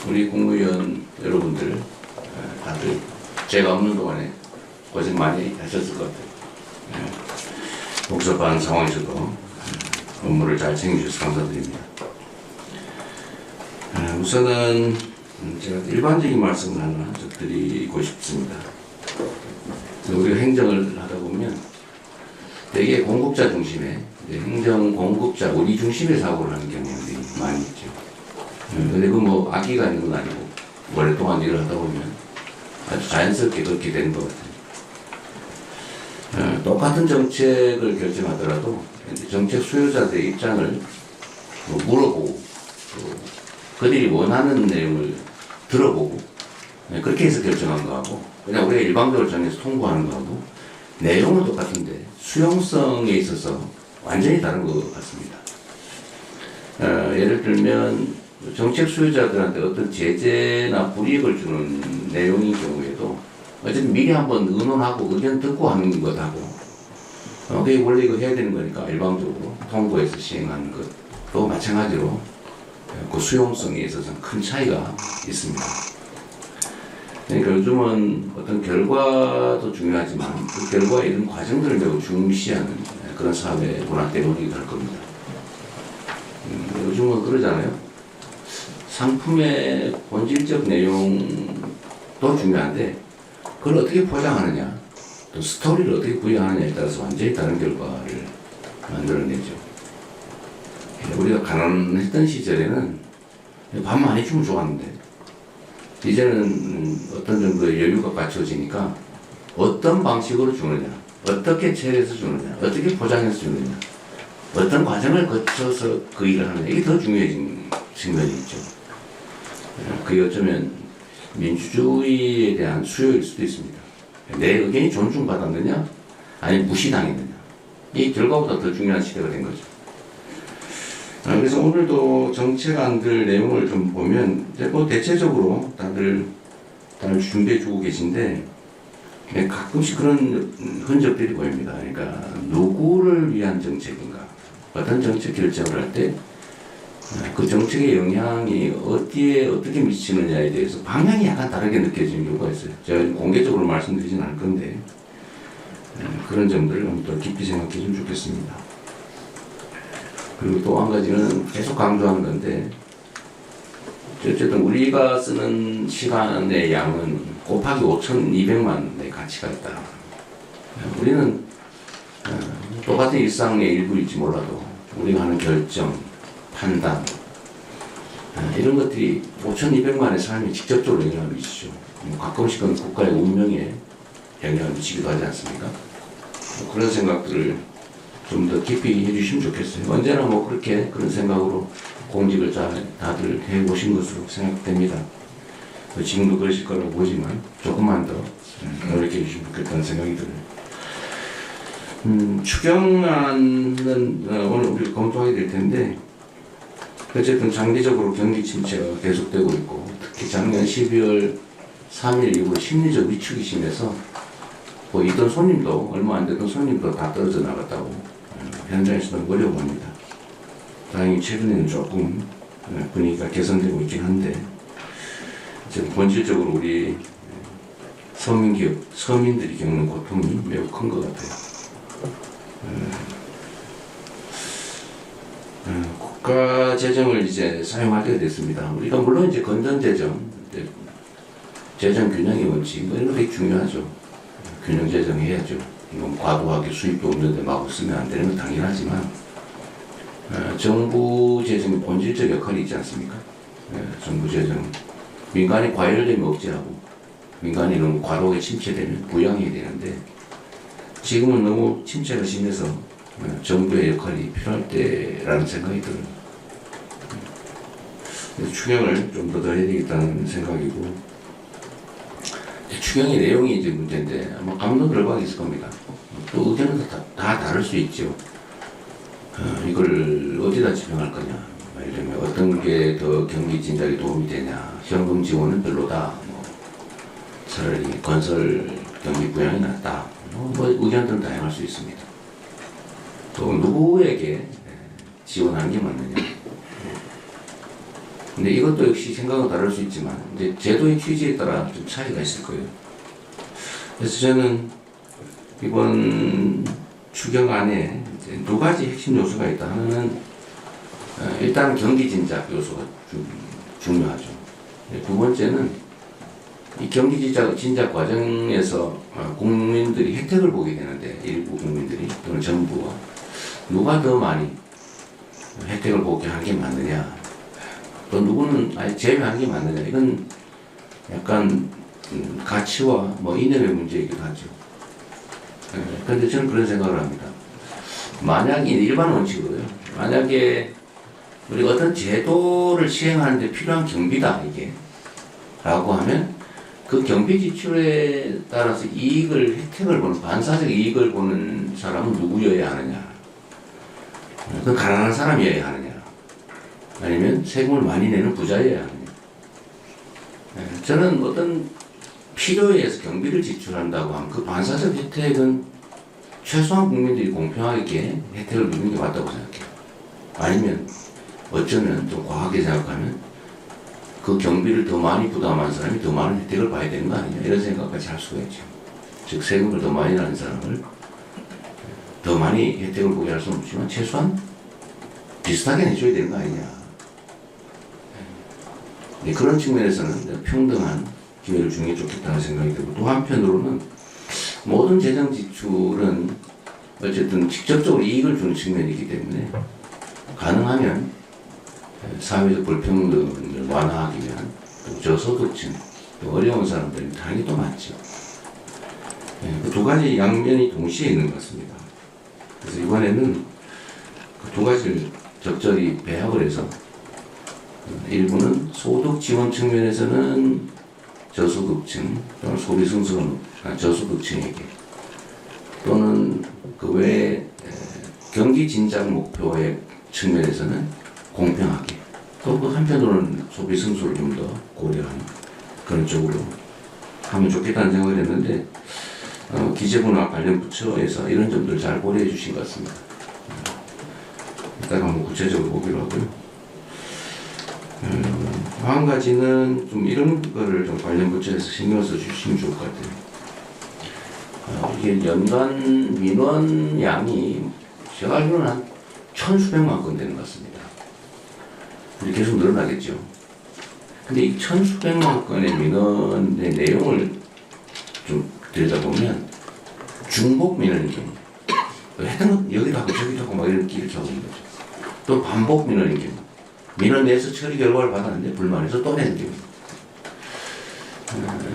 우리 국무위원 여러분들 다들 제가 없는 동안에 고생 많이 하셨을 것 같아요. 복잡한 상황에서도 업무를 잘 챙겨주셔서 감사드립니다. 우선은 제가 일반적인 말씀을 하나 드리고 싶습니다. 우리가 행정을 하다 보면 되게 공급자 중심의 행정 공급자 우리 중심의 사고를 하는 경향들이 많이 있죠. 근데 그 뭐 악의가 있는 건 아니고 오랫동안 일을 하다 보면 아주 자연스럽게 그렇게 되는 것 같아요. 똑같은 정책을 결정하더라도 정책 수요자들의 입장을 물어보고 그들이 원하는 내용을 들어보고 그렇게 해서 결정한 거하고 그냥 우리가 일방적으로 정해서 통보하는 거하고 내용은 똑같은데 수용성에 있어서 완전히 다른 것 같습니다. 예를 들면 정책 수요자들한테 어떤 제재나 불이익을 주는 내용인 경우에도 어쨌든 미리 한번 의논하고 의견 듣고 하는 것하고 그게 원래 이거 해야 되는 거니까 일방적으로 통보해서 시행하는 것도 마찬가지로 그 수용성에 있어서는 큰 차이가 있습니다. 그러니까 요즘은 어떤 결과도 중요하지만 그 결과의 이런 과정들을 매우 중시하는 그런 사회 문화 때문이기도 할 겁니다. 요즘은 그러잖아요. 상품의 본질적 내용도 중요한데 그걸 어떻게 포장하느냐 또 스토리를 어떻게 구현하느냐에 따라서 완전히 다른 결과를 만들어내죠. 우리가 가난했던 시절에는 밥 많이 주면 좋았는데 이제는 어떤 정도의 여유가 갖춰지니까 어떤 방식으로 주느냐 어떻게 처리해서 주느냐 어떻게 포장해서 주느냐 어떤 과정을 거쳐서 그 일을 하느냐 이게 더 중요해진 측면이 있죠. 그게 어쩌면 민주주의에 대한 수요일 수도 있습니다. 내 의견이 존중받았느냐 아니면 무시당했느냐 이 결과보다 더 중요한 시대가 된 거죠. 그래서 오늘도 정책안들 내용을 좀 보면 이제 뭐 대체적으로 다들 준비해주고 계신데 가끔씩 그런 흔적들이 보입니다. 그러니까 누구를 위한 정책인가 어떤 정책 결정을 할 때 그 정책의 영향이 어디에 어떻게 미치느냐에 대해서 방향이 약간 다르게 느껴지는 경우가 있어요. 제가 공개적으로 말씀드리진 않을 건데 그런 점들을 좀 더 깊이 생각했으면 좋겠습니다. 그리고 또 한 가지는 계속 강조하는 건데 어쨌든 우리가 쓰는 시간의 양은 곱하기 5,200만의 가치가 있다. 우리는 똑같은 일상의 일부일지 몰라도 우리가 하는 결정, 판단 이런 것들이 5,200만의 삶에 직접적으로 영향을 미치죠. 가끔씩은 국가의 운명에 영향을 미치기도 하지 않습니까? 그런 생각들을 좀 더 깊이 해주시면 좋겠어요. 언제나 뭐 그렇게 그런 생각으로 공직을 다들 해보신 것으로 생각됩니다. 지금도 그러실 거라고 보지만 조금만 더 노력해 주시면 좋겠다는 생각이 들어요. 추경안은 오늘 우리가 검토하게 될 텐데 어쨌든 장기적으로 경기 침체가 계속되고 있고 특히 작년 12월 3일 이후 심리적 위축이 심해서 뭐 있던 손님도 얼마 안 되던 손님도 다 떨어져 나갔다고 현장에서도 어려워합니다. 다행히 최근에는 조금 분위기가 개선되고 있긴 한데 지금 본질적으로 우리 서민들이 겪는 고통이 매우 큰 것 같아요. 국가 재정을 이제 사용하게 됐습니다. 우리가 물론 이제 건전 재정, 재정 균형의 원칙 이런 거 되게 중요하죠. 균형 재정해야죠. 이건 과도하게 수입도 없는데 막 쓰면 안 되는 건 당연하지만 정부 재정의 본질적 역할이 있지 않습니까? 정부 재정 민간이 과열되면 억제하고 민간이 너무 과도하게 침체되면 부양해야 되는데 지금은 너무 침체가 심해서 정부의 역할이 필요할 때라는 생각이 들어요. 그래서 추경을 좀 더 해야 되겠다는 생각이고 추경의 내용이 이제 문제인데 아마 감론을박이 있을 겁니다. 또 의견은 다 다를 수 있죠. 이걸 어디다 집행할 거냐, 예를 들면 어떤 게 더 경기 진작에 도움이 되냐, 현금 지원은 별로다, 차라리 건설 경기 부양이 낫다, 뭐 의견들은 다양할 수 있습니다. 또 누구에게 지원하는 게 맞느냐. 근데 이것도 역시 생각은 다를 수 있지만 이제 제도의 취지에 따라 좀 차이가 있을 거예요. 그래서 저는 이번 추경안에 이제 두 가지 핵심 요소가 있다. 하나는 일단 경기 진작 요소가 중요하죠. 두 번째는 이 경기 진작 과정에서 국민들이 혜택을 보게 되는데 일부 국민들이 또는 정부가 누가 더 많이 혜택을 보게 하는 게 맞느냐 또 누구는 아예 제외하는 게 맞느냐 이건 약간 가치와 뭐 이념의 문제이기도 하죠. 그런데 저는 그런 생각을 합니다. 만약에 일반 원칙으로요. 만약에 우리가 어떤 제도를 시행하는데 필요한 경비다 이게 라고 하면 그 경비 지출에 따라서 이익을 혜택을 보는 반사적 이익을 보는 사람은 누구여야 하느냐? 그 가난한 사람이어야 하느냐? 아니면 세금을 많이 내는 부자여야 하느냐? 저는 어떤 필요에 의해서 경비를 지출한다고 하면 그 반사적 혜택은 최소한 국민들이 공평하게 혜택을 누리는 게 맞다고 생각해요. 아니면 어쩌면 좀 과하게 생각하면 그 경비를 더 많이 부담한 사람이 더 많은 혜택을 봐야 되는 거 아니냐 이런 생각까지 할 수가 있죠. 즉 세금을 더 많이 내는 사람을 더 많이 혜택을 보게 할 수는 없지만 최소한 비슷하게 내줘야 되는 거 아니냐. 그런 측면에서는 평등한 기회를 주는 게 좋겠다는 생각이 들고 또 한편으로는 모든 재정 지출은 어쨌든 직접적으로 이익을 주는 측면이 있기 때문에 가능하면 사회적 불평등을 완화하기 위한 또 저소득층, 또 어려운 사람들이 다는 게 또 맞죠. 그 두 가지 양면이 동시에 있는 것 같습니다. 그래서 이번에는 그 두 가지를 적절히 배합을 해서 일부는 소득 지원 측면에서는 저소득층 또는 소비 승수가 저소득층에게 또는 그 외에 경기 진작 목표의 측면에서는 공평하게 또 그 한편으로는 소비 승수를 좀 더 고려하는 그런 쪽으로 하면 좋겠다는 생각을 했는데 기재부나 관련 부처에서 이런 점들을 잘 고려해 주신 것 같습니다. 이따가 한번 구체적으로 보기로 하고요. 한 가지는 좀 이런 거를 좀 관련 부처에서 신경 써 주시면 좋을 것 같아요. 이게 연간 민원 양이 제가 알기로는 한 1,000수백만 건 되는 것 같습니다. 근데 계속 늘어나겠죠. 근데 이 1,000수백만 건의 민원의 내용을 좀 들여다보면 중복 민원인 경우 했던 것 여기도 하고 저기도 하고 막 이렇게 하고 있는 거죠. 또 반복 민원인 경우 민원 내에서 처리 결과를 받았는데 불만해서 또 내는 경우.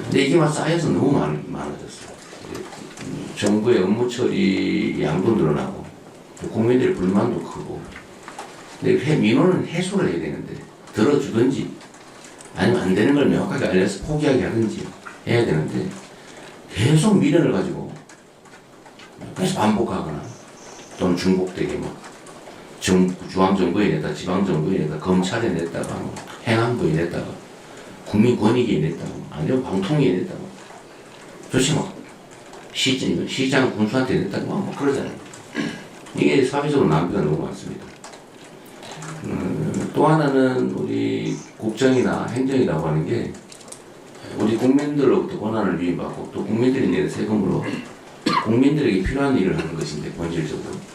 근데 이게 막 쌓여서 너무 많아졌어요. 정부의 업무 처리 양도 늘어나고 국민들의 불만도 크고. 근데 민원은 해소를 해야 되는데 들어주든지 아니면 안 되는 걸 명확하게 알려서 포기하게 하든지 해야 되는데 계속 민원을 가지고 계속 반복하거나 또는 중복되게 뭐 중앙정부에 냈다, 지방정부에 냈다, 검찰에 냈다가 뭐 행안부에 냈다가 국민권익위에 냈다가 아니면 방통위에 냈다가 도대체 막 시장 군수한테 냈다가 막 그러잖아요. 이게 사회적으로 낭비가 너무 많습니다. 또 하나는 우리 국정이나 행정이라고 하는 게 우리 국민들로부터 권한을 위임받고 또 국민들이 내는 세금으로 국민들에게 필요한 일을 하는 것인데 본질적으로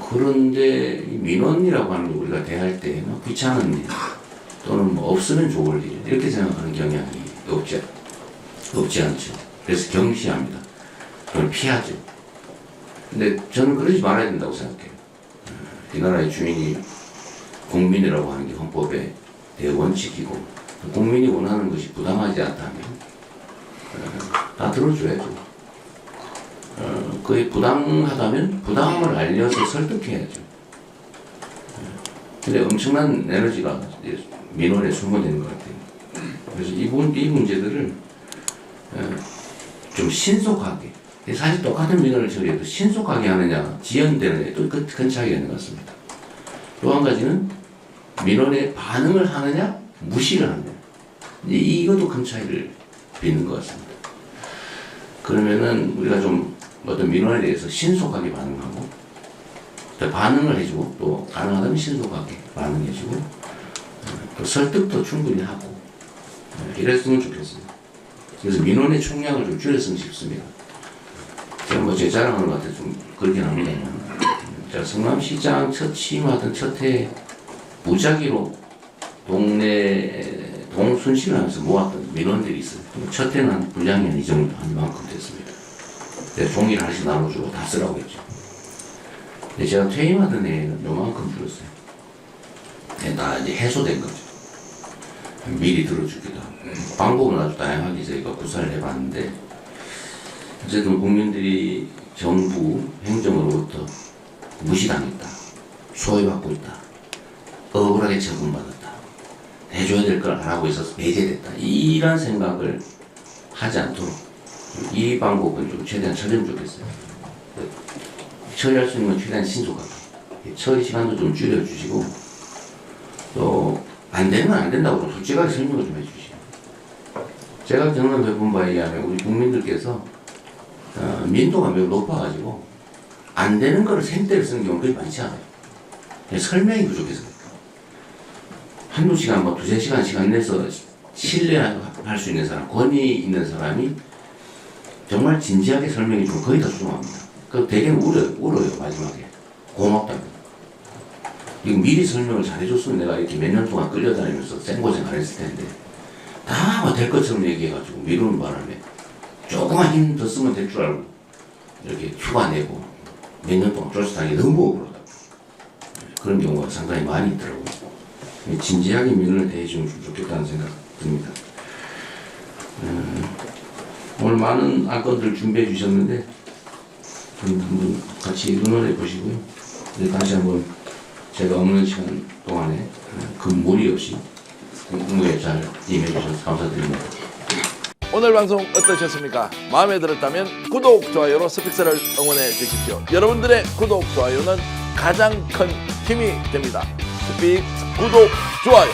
그런데 민원이라고 하는 거 우리가 대할 때 귀찮은 일 또는 뭐 없으면 좋을 일 이렇게 생각하는 경향이 없지 않죠. 그래서 경시합니다. 그걸 피하죠. 근데 저는 그러지 말아야 된다고 생각해요. 이 나라의 주인이 국민이라고 하는 게 헌법의 대원칙이고 국민이 원하는 것이 부당하지 않다면 다 들어줘야죠. 그게 부당하다면 부당함을 알려서 설득해야죠. 근데 엄청난 에너지가 민원에 소모되는 것 같아요. 그래서 이 문제들을 좀 신속하게 사실 똑같은 민원을 처리해도 신속하게 하느냐 지연되느냐 또 큰 차이가 있는 것 같습니다. 또 한 가지는 민원에 반응을 하느냐 무시를 하느냐 이것도 큰 차이를 빚는 것 같습니다. 그러면은 우리가 좀 어떤 민원에 대해서 신속하게 반응하고 또 반응을 해주고 또 가능하다면 신속하게 반응해주고 또 설득도 충분히 하고 이랬으면 좋겠습니다. 그래서 민원의 총량을 좀 줄였으면 싶습니다. 제가 뭐 제 자랑하는 것 같아서 좀 그렇긴 합니다만 제가 성남시장 첫 취임하던 첫 해에 무작위로 동네 동순실을 하면서 모았던 민원들이 있어요. 첫 해는 한 분량이 한 이 정도 한 이만큼 됐습니다. 종이를 하나씩 나눠주고 다 쓰라고 했죠. 근데 제가 퇴임하던 해에는 요만큼 줄었어요. 다 이제 해소된 거죠. 미리 들어주기도 하고. 방법은 아주 다양하게 저희가 구사를 해봤는데, 어쨌든 국민들이 정부 행정으로부터 무시당했다, 소외받고 있다, 억울하게 처분받았다, 해줘야 될 걸 안 하고 있어서 배제됐다, 이런 생각을 하지 않도록 이 방법은 좀 최대한 처리하면 좋겠어요. 처리할 수 있는 건 최대한 신속하게 처리 시간도 좀 줄여주시고 또 안 되는 건 안 된다고 좀 솔직하게 설명을 좀 해주시고 제가 경험해본 바에 의하면 우리 국민들께서 민도가 매우 높아가지고 안 되는 거를 생떼를 쓰는 경우가 거의 많지 않아요. 설명이 부족해서 그래요. 한두 시간, 뭐 두세 시간 시간 내서 신뢰할 수 있는 사람, 권위 있는 사람이 정말 진지하게 설명해 주면 거의 다 수긍합니다. 그 대개는 울어요, 마지막에. 고맙다고. 이거 미리 설명을 잘해줬으면 내가 이렇게 몇 년 동안 끌려다니면서 생고생 안 했을 텐데, 다 될 것처럼 얘기해가지고 미루는 바람에 조금만 힘 더 쓰면 될 줄 알고 이렇게 휴가 내고 몇 년 동안 쫓아다니기 너무 억울하다. 그런 경우가 상당히 많이 있더라고요. 진지하게 민원을 대해주면 좋겠다는 생각 듭니다. 오늘 많은 안건들을 준비해 주셨는데 한번 같이 의논해 보시고요. 다시 한번 제가 없는 시간 동안에 큰 무리 없이 공무에 잘 임해 주셔서 감사드립니다. 오늘 방송 어떠셨습니까? 마음에 들었다면 구독, 좋아요로 스픽스를 응원해 주십시오. 여러분들의 구독, 좋아요는 가장 큰 힘이 됩니다. 스픽스 구독, 좋아요.